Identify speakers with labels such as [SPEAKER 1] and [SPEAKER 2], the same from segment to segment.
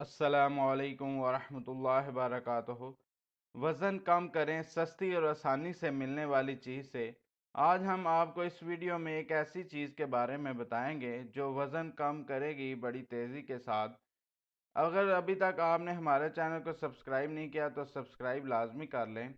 [SPEAKER 1] अस्सलामुअलैकुम वरहमतुल्लाहि वबरकातुहू। वज़न कम करें सस्ती और आसानी से मिलने वाली चीज़ से। आज हम आपको इस वीडियो में एक ऐसी चीज़ के बारे में बताएंगे जो वज़न कम करेगी बड़ी तेज़ी के साथ। अगर अभी तक आपने हमारे चैनल को सब्सक्राइब नहीं किया तो सब्सक्राइब लाजमी कर लें।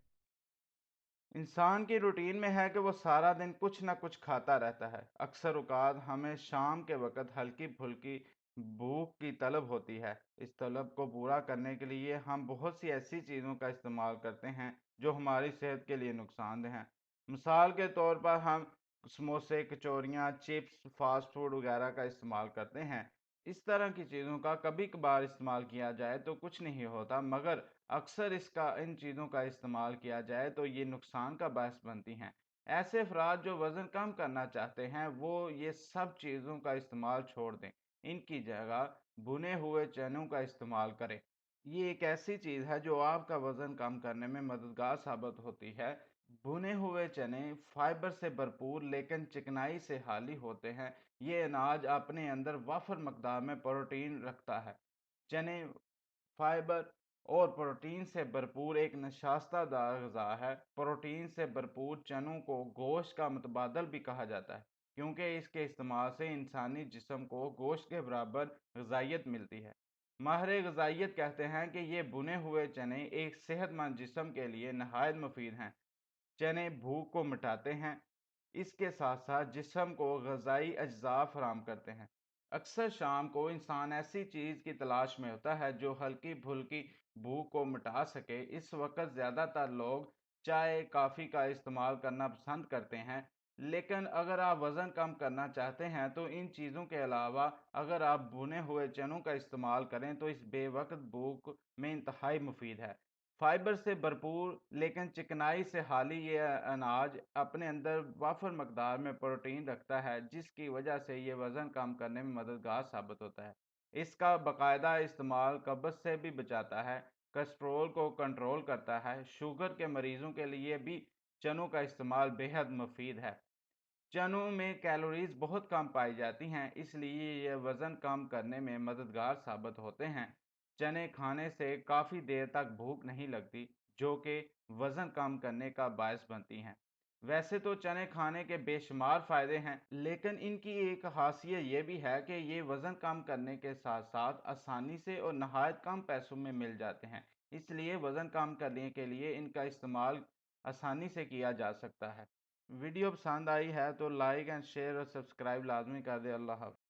[SPEAKER 1] इंसान की रूटीन में है कि वो सारा दिन कुछ ना कुछ खाता रहता है। अक्सर औक़ात हमें शाम के वक़्त हल्की फुल्की भूख की तलब होती है। इस तलब को पूरा करने के लिए हम बहुत सी ऐसी चीज़ों का इस्तेमाल करते हैं जो हमारी सेहत के लिए नुकसानदेह हैं। मिसाल के तौर पर हम समोसे, कचौरियाँ, चिप्स, फास्ट फूड वगैरह का इस्तेमाल करते हैं। इस तरह की चीज़ों का कभी कभार इस्तेमाल किया जाए तो कुछ नहीं होता, मगर अक्सर इन चीज़ों का इस्तेमाल किया जाए तो ये नुकसान का बायस बनती हैं। ऐसे अफराद जो वज़न कम करना चाहते हैं वो ये सब चीज़ों का इस्तेमाल छोड़ दें। इनकी जगह भुने हुए चनों का इस्तेमाल करें। ये एक ऐसी चीज़ है जो आपका वज़न कम करने में मददगार साबित होती है। भुने हुए चने फाइबर से भरपूर लेकिन चिकनाई से खाली होते हैं। ये अनाज अपने अंदर वाफर मकदार में प्रोटीन रखता है। चने फाइबर और प्रोटीन से भरपूर एक नशास्तदार ग़िज़ा है। प्रोटीन से भरपूर चनों को गोश्त का मुतबादल भी कहा जाता है, क्योंकि इसके इस्तेमाल से इंसानी जिस्म को गोश्त के बराबर ग़िज़ाइयत मिलती है। माहिर ग़िज़ाइयत कहते हैं कि ये भुने हुए चने एक सेहतमंद जिस्म के लिए नहायत मुफीद हैं। चने भूख को मिटाते हैं, इसके साथ साथ जिस्म को ग़िज़ाई अज्जा फराहम करते हैं। अक्सर शाम को इंसान ऐसी चीज़ की तलाश में होता है जो हल्की फुल्की भूख को मिटा सके। इस वक्त ज़्यादातर लोग चाय कॉफ़ी का इस्तेमाल करना पसंद करते हैं, लेकिन अगर आप वज़न कम करना चाहते हैं तो इन चीज़ों के अलावा अगर आप भुने हुए चनों का इस्तेमाल करें तो इस बेवक्त भूख में इंतहाई मुफीद है। फाइबर से भरपूर लेकिन चिकनाई से खाली ये अनाज अपने अंदर वाफर मकदार में प्रोटीन रखता है, जिसकी वजह से ये वज़न कम करने में मददगार साबित होता है। इसका बाकायदा इस्तेमाल कब्ज़ से भी बचाता है, कोलेस्ट्रॉल को कंट्रोल करता है। शुगर के मरीजों के लिए भी चनों का इस्तेमाल बेहद मुफीद है। चनों में कैलोरीज बहुत कम पाई जाती हैं, इसलिए ये वज़न कम करने में मददगार साबित होते हैं। चने खाने से काफ़ी देर तक भूख नहीं लगती, जो कि वज़न कम करने का बायस बनती हैं। वैसे तो चने खाने के बेशुमार फ़ायदे हैं, लेकिन इनकी एक ख़ासियत ये भी है कि ये वज़न कम करने के साथ साथ आसानी से और नहायत कम पैसों में मिल जाते हैं। इसलिए वज़न कम करने के लिए इनका इस्तेमाल आसानी से किया जा सकता है। वीडियो पसंद आई है तो लाइक एंड शेयर और सब्सक्राइब लाजमी कर दे। अल्लाह हाफ़िज़।